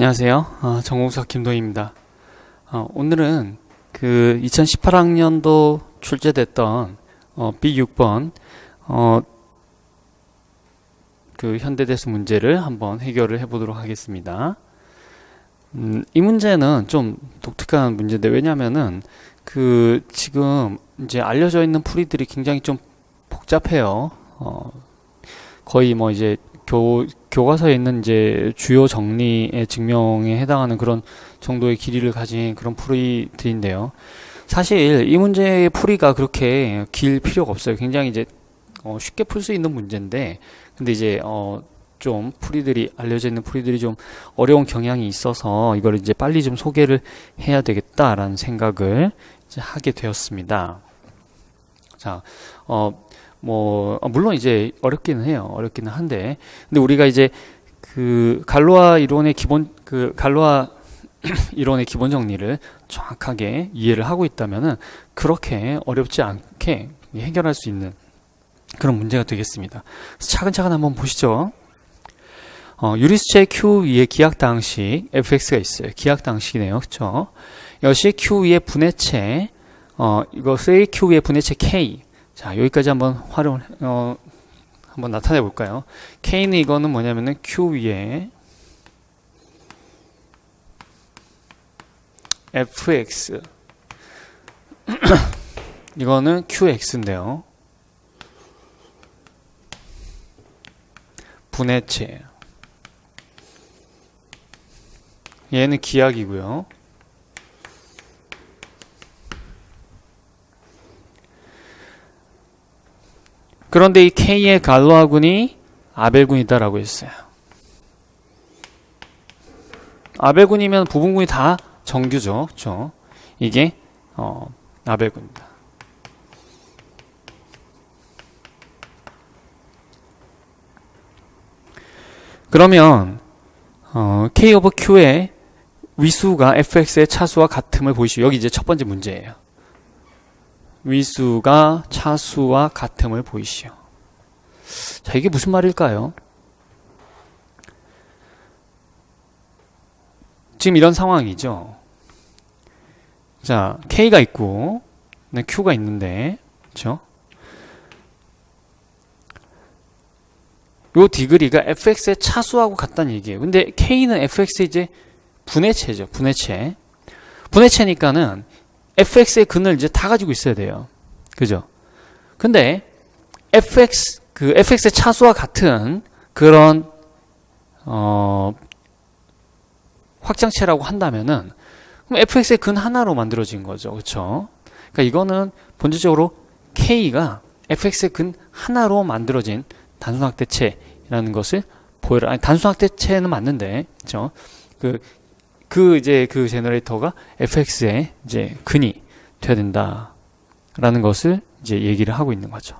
안녕하세요. 전공사 김도희입니다. 오늘은 그 2018학년도 출제됐던 B6번 그 현대대수 문제를 한번 해결을 해보도록 하겠습니다. 이 문제는 좀 독특한 문제인데, 왜냐면은 그 지금 이제 알려져 있는 풀이들이 굉장히 좀 복잡해요. 거의 뭐 이제 교과서에 있는 이제 주요 정리의 증명에 해당하는 그런 정도의 길이를 가진 그런 풀이들인데요. 사실 이 문제의 풀이가 그렇게 길 필요가 없어요. 굉장히 이제 쉽게 풀 수 있는 문제인데, 근데 이제 좀 풀이들이 알려져 있는 풀이들이 좀 어려운 경향이 있어서 이걸 이제 빨리 좀 소개를 해야 되겠다라는 생각을 이제 하게 되었습니다. 자, 물론 이제 어렵기는 해요. 어렵기는 한데, 근데 우리가 이제 그 갈로아 이론의 기본 정리를 정확하게 이해를 하고 있다면은 그렇게 어렵지 않게 해결할 수 있는 그런 문제가 되겠습니다. 그래서 차근차근 한번 보시죠. 유리수체 Q 위에 기하당식 fx가 있어요. 기하당식이네요. 그쵸? 이것이 Q 위에 분해체, 이것의 Q 위에 분해체 K. 자, 여기까지 한번 한번 나타내 볼까요? K는 이거는 뭐냐면은 Q 위에 fx. 이거는 qx인데요. 분해체. 얘는 기하이고요. 그런데 이 K의 갈로아군이 아벨군이다라고 했어요. 아벨군이면 부분군이 다 정규죠. 그렇죠? 이게 아벨군입니다. 그러면 K 오버 Q의 위수가 fx의 차수와 같음을 보이시오. 여기 이제 첫 번째 문제예요. 위수가 차수와 같음을 보이시오. 자, 이게 무슨 말일까요? 지금 이런 상황이죠. 자, K가 있고 Q가 있는데, 그렇죠? 요 디그리가 fx의 차수하고 같다는 얘기예요. 근데 K는 fx의 이제 분해체죠. 분해체. 분해체니까는 fx의 근을 이제 다 가지고 있어야 돼요. 그죠? 근데 fx의 차수와 같은 그런 확장체라고 한다면은 그럼 fx의 근 하나로 만들어진 거죠. 그렇죠? 그러니까 이거는 본질적으로 k가 fx의 근 하나로 만들어진 단순확대체라는 것을 보여라. 아니, 단순확대체는 맞는데, 그렇죠? 그 제너레이터가 fx의 이제 근이 돼야 된다라는 것을 이제 얘기를 하고 있는 거죠.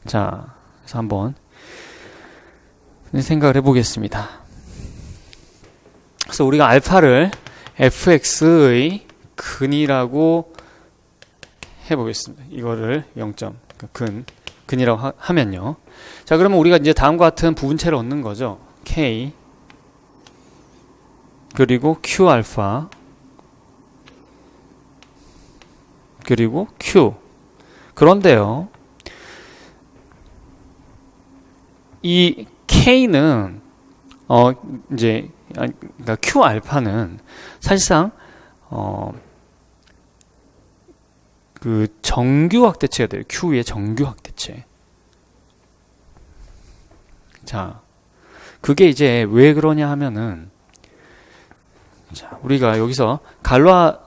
자, 그래서 한번 생각을 해보겠습니다. 그래서 우리가 알파를 fx의 근이라고 해보겠습니다. 이거를 0점 근이라고 하면요. 자, 그러면 우리가 이제 다음과 같은 부분체를 얻는 거죠. k 그리고 q 알파 그리고 q. 그런데요, 이 k는 그러니까 q 알파는 사실상 그 정규 확대체가 돼요. q 위에 정규 확대체. 자, 그게 이제 왜 그러냐 하면은, 자, 우리가 여기서 갈로아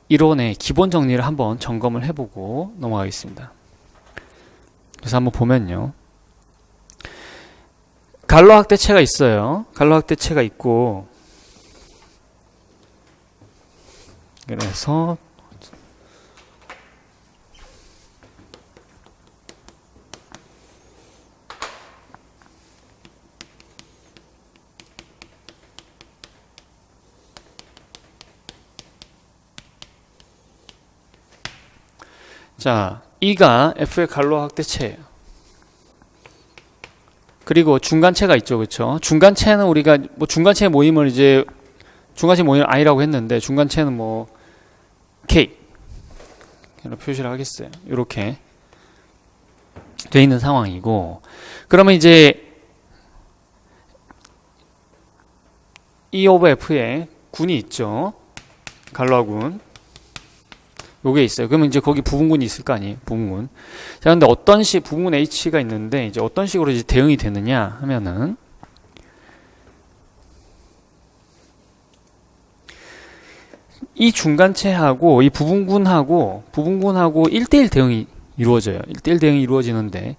이론의 기본 정리를 한번 점검을 해보고 넘어가겠습니다. 그래서 한번 보면요, 갈로아 확대체가 있어요. 갈로아 확대체가 있고, 그래서 자, E가 F의 갈로아 확대체예요. 그리고 중간체가 있죠. 그렇죠? 중간체는 우리가 뭐 중간체 모임을 이제 중간체 모양을 i라고 했는데 중간체는 뭐 k 이렇게 표시를 하겠어요. 이렇게 돼 있는 상황이고, 그러면 이제 E 오브 F에 군이 있죠. 갈로아군. 요게 있어요. 그러면 이제 거기 부분군이 있을 거 아니에요. 부분군. 자, 근데 어떤 부분군 H가 있는데 이제 어떤 식으로 이제 대응이 되느냐 하면은, 이 중간체하고 이 부분군하고 1대1 대응이 이루어져요. 1대1 대응이 이루어지는데,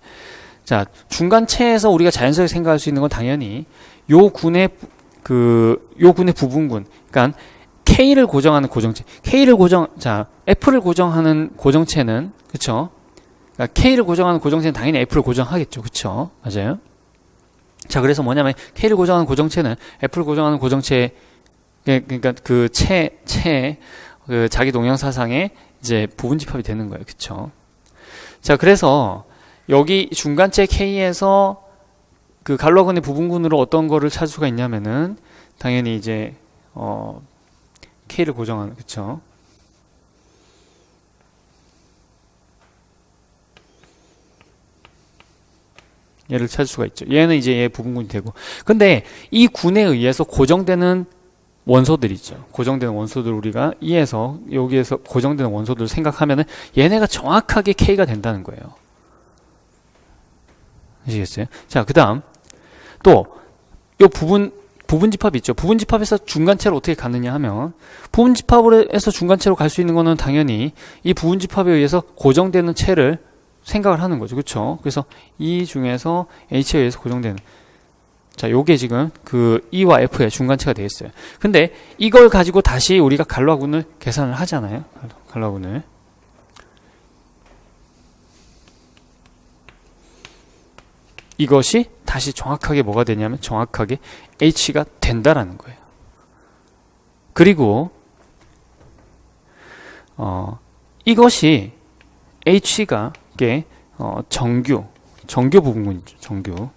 자, 중간체에서 우리가 자연스럽게 생각할 수 있는 건 당연히 요 군의 부분군, 그러니까 K를 고정하는 고정체, F를 고정하는 고정체는, 그쵸? 그러니까 K를 고정하는 고정체는 당연히 F를 고정하겠죠. 그쵸? 맞아요? 자, 그래서 뭐냐면 K를 고정하는 고정체는 F를 고정하는 고정체, 그러니까 그 자기 동형사상의 이제 부분집합이 되는 거예요. 그쵸? 자, 그래서 여기 중간체 K에서 그 갈로아군의 부분군으로 어떤 거를 찾을 수가 있냐면은 당연히 이제 K를 고정하는, 그쵸? 얘를 찾을 수가 있죠. 얘는 이제 얘 부분군이 되고, 근데 이 군에 의해서 고정되는 원소들 있죠. 고정되는 원소들, 우리가 E에서 여기에서 고정되는 원소들을 생각하면은 얘네가 정확하게 K가 된다는 거예요. 아시겠어요? 자, 그 다음 또 요 부분집합이 있죠. 부분집합에서 중간체로 어떻게 가느냐 하면, 부분집합에서 중간체로 갈 수 있는 거는 당연히 이 부분집합에 의해서 고정되는 체를 생각을 하는 거죠. 그렇죠? 그래서 이 중에서 H에 의해서 고정되는, 자, 요게 지금 그 E와 F의 중간체가 되어 있어요. 근데 이걸 가지고 다시 우리가 갈로아군을 계산을 하잖아요. 갈로아군을. 이것이 다시 정확하게 뭐가 되냐면 정확하게 H가 된다라는 거예요. 그리고 이것이 H가 이게 정규 부분군이죠. 정규.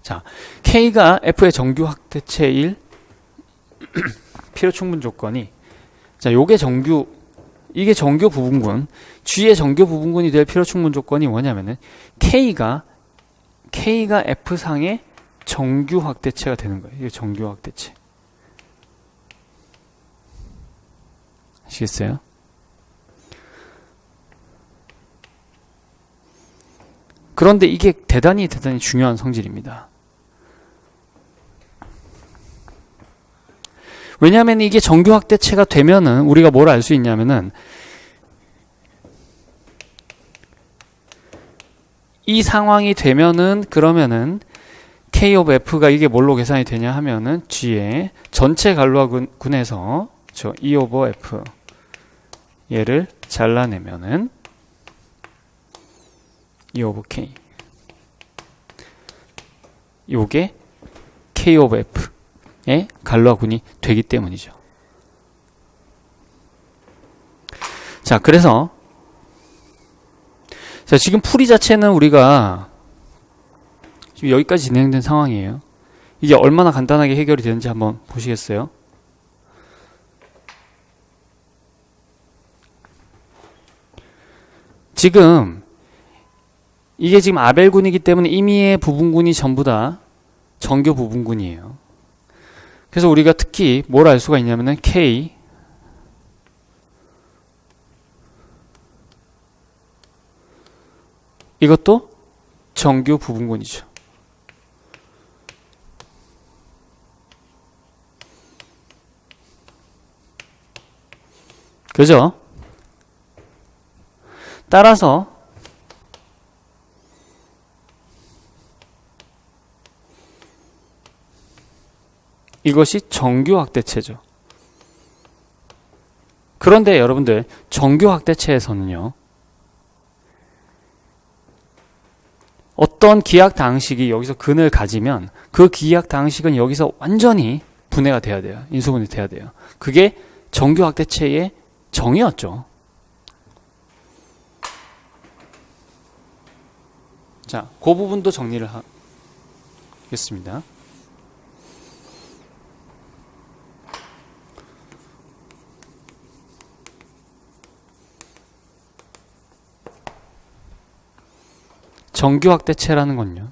자, K가 F의 정규 확대체일 필요 충분 조건이, 자, 이게 정규 부분군, G의 정규 부분군이 될 필요 충분 조건이 뭐냐면은 K가 F상의 정규 확대체가 되는 거예요. 이게 정규 확대체. 아시겠어요? 그런데 이게 대단히 중요한 성질입니다. 왜냐하면 이게 정규 확대체가 되면은 우리가 뭘 알 수 있냐면은 이 상황이 되면은, 그러면은 K of F가 이게 뭘로 계산이 되냐 하면은 G의 전체 갈로아군에서 저 E over F 얘를 잘라내면은 E over K, 요게 K of F의 갈로아군이 되기 때문이죠. 자, 그래서 자, 지금 풀이 자체는 우리가 지금 여기까지 진행된 상황이에요. 이게 얼마나 간단하게 해결이 되는지 한번 보시겠어요? 지금 이게 지금 아벨군이기 때문에 임의의 부분군이 전부 다 정규 부분군이에요. 그래서 우리가 특히 뭘 알 수가 있냐면은 K 이것도 정규 부분군이죠. 그죠? 따라서 이것이 정규 확대체죠. 그런데 여러분들, 정규 확대체에서는요, 어떤 기하 당식이 여기서 근을 가지면 그 기하 당식은 여기서 완전히 분해가 돼야 돼요. 인수분해 돼야 돼요. 그게 정규 확대체의 정의였죠. 자, 그 부분도 정리를 하겠습니다. 정규 확대체라는 건요.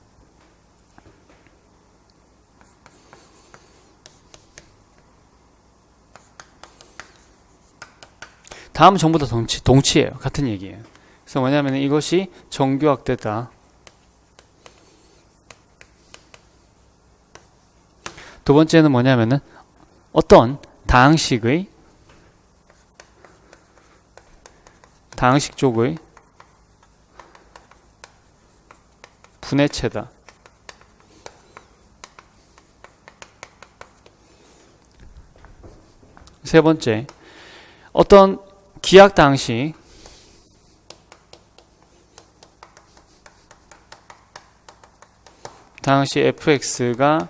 다음은 전부 다 동치예요. 같은 얘기예요. 그래서 뭐냐면 이것이 정규 확대다. 두 번째는 뭐냐면은 어떤 다항식 쪽의 분해체다. 세 번째, 어떤 기하 다항식 fx가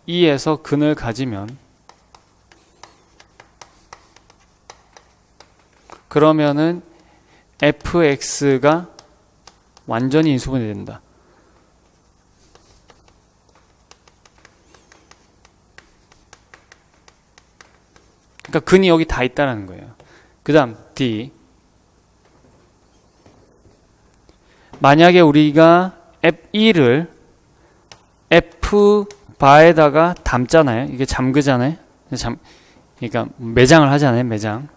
2에서 근을 가지면 그러면은 fx가 완전히 인수분해 된다. 그러니까 근이 여기 다 있다는 거예요. 그 다음 D. 만약에 우리가 F2를 F바에다가 담잖아요. 이게 잠그잖아요. 그러니까 매장을 하잖아요. 매장.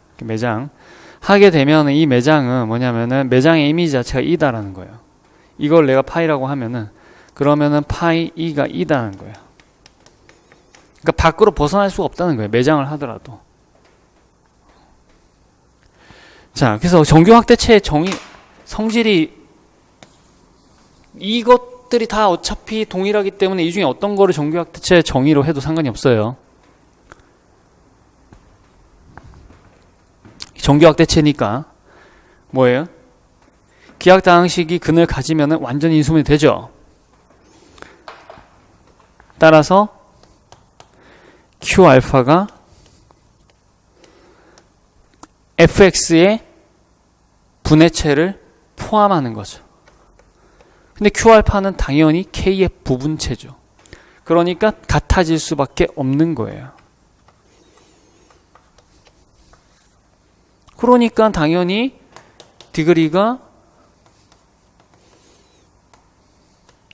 하게 되면 이 매장은 뭐냐면은 매장의 이미지 자체가 2다라는 거예요. 이걸 내가 파이라고 하면은 그러면은 파이 2가 2다는 거예요. 그러니까 밖으로 벗어날 수가 없다는 거예요. 매장을 하더라도. 자, 그래서 정규 확대체의 성질이 이것들이 다 어차피 동일하기 때문에 이 중에 어떤 거를 정규 확대체의 정의로 해도 상관이 없어요. 정규 확대체니까 뭐예요? 기하 다항식이 근을 가지면 완전히 인수분해 되죠. 따라서 Q알파가 fx의 분해체를 포함하는 거죠. 근데 Q알파는 당연히 K의 부분체죠. 그러니까 같아질 수밖에 없는 거예요. 그러니까 당연히 디그리가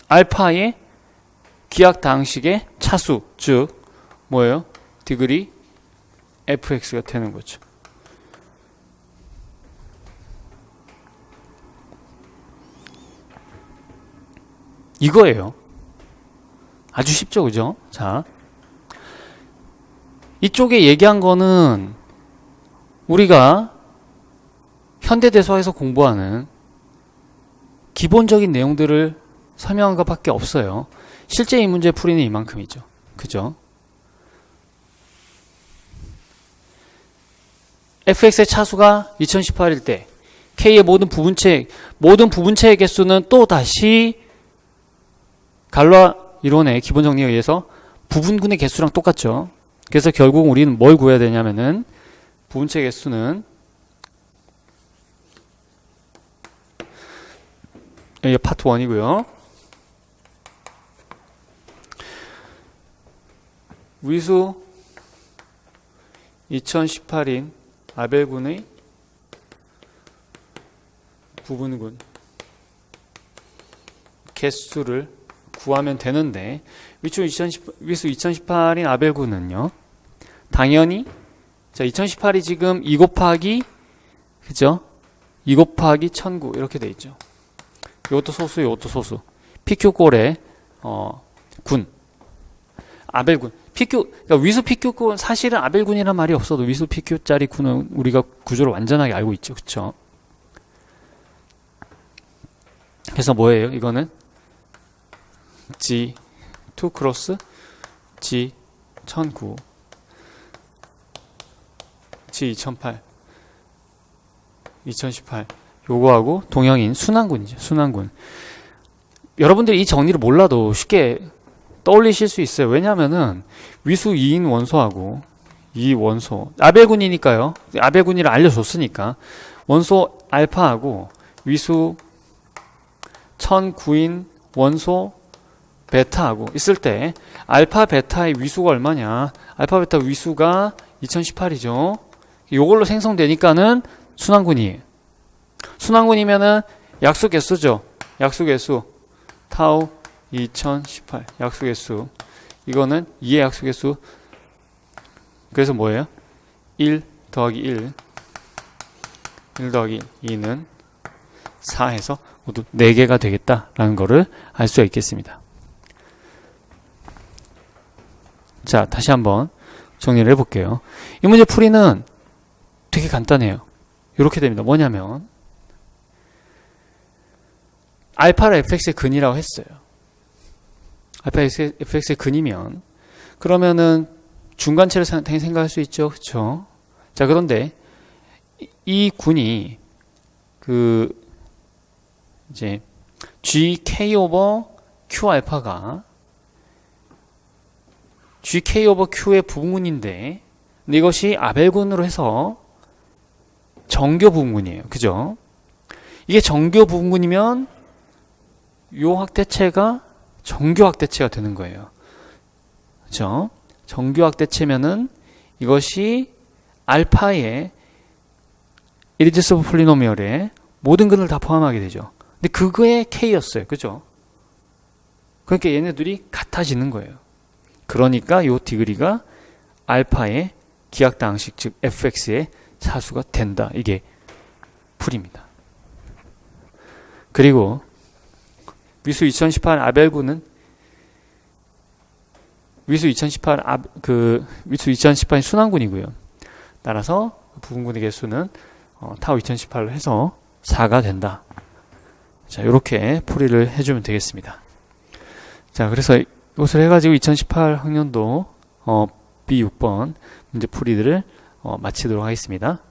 알파의 기하 다항식의 차수, 즉 뭐예요? 디그리 fx가 되는 거죠. 이거예요. 아주 쉽죠, 그죠? 자, 이쪽에 얘기한 거는 우리가 현대대소에서 공부하는 기본적인 내용들을 설명한 것밖에 없어요. 실제 이 문제 풀이는 이만큼이죠. 그죠? fx의 차수가 2018일 때 k의 모든 부분체의 개수는 또 다시 갈로아 이론의 기본 정리에 의해서 부분군의 개수랑 똑같죠. 그래서 결국 우리는 뭘 구해야 되냐면은 부분체 개수는 여기 파트 1이고요. 위수 2018인 아벨군의 부분군 개수를 구하면 되는데 위수 2018인 아벨군은요. 당연히 자 2018이 지금 2 곱하기 그죠? 2 곱하기 1009 이렇게 돼 있죠. 이것도 소수, 이것도 소수. PQ골의 군 아벨군 그러니까 위수 PQ군 사실은 아벨군이란 말이 없어도 위수 PQ짜리 군은 우리가 구조를 완전하게 알고 있죠. 그쵸? 그래서 뭐예요? 이거는 G2 크로스 G1009 G2008 2018 요거하고 동형인 순환군이죠. 순환군. 여러분들이 이 정리를 몰라도 쉽게 떠올리실 수 있어요. 왜냐하면은 위수 2인 원소하고 이 원소 아벨군이니까요. 아벨군이를 알려줬으니까 원소 알파하고 위수 1009인 원소 베타하고 있을 때 알파 베타의 위수가 얼마냐? 알파 베타 위수가 2018이죠. 요걸로 생성되니까는 순환군이에요. 순환군이면은 약수 개수죠. 약수 개수. 타우 2018 약속의 수. 이거는 2의 약속의 수. 그래서 뭐예요? 1 더하기 1 더하기 2는 4 해서 모두 4개가 되겠다라는 거를 알 수가 있겠습니다. 자, 다시 한번 정리를 해볼게요. 이 문제 풀이는 되게 간단해요. 이렇게 됩니다. 뭐냐면 알파를 fx의 근이라고 했어요. 알파 fx의 근이면 그러면은 중간체를 당연히 생각할 수 있죠. 그쵸? 자, 그런데 이 군이 이제 gk 오버 q 알파가 gk 오버 q의 부분군인데 근데 이것이 아벨군으로 해서 정교 부분군이에요. 그죠? 이게 정교 부분군이면 요 확대체가 정교 확대체가 되는 거예요. 그죠? 정교 확대체면은 이것이 알파의 이리지서브 폴리노미얼의 모든 근을 다 포함하게 되죠. 근데 그거의 k였어요. 그죠? 그러니까 얘네들이 같아지는 거예요. 그러니까 요 디그리가 알파의 기하당식 즉 fx의 차수가 된다. 이게 풀입니다. 그리고 위수 2018 아벨군은 위수 2018이 순환군이고요. 따라서 부분군의 개수는 타우 2018로 해서 4가 된다. 자, 이렇게 풀이를 해주면 되겠습니다. 자, 그래서 이것을 해가지고 2018 학년도 B6번 문제 풀이들을 마치도록 하겠습니다.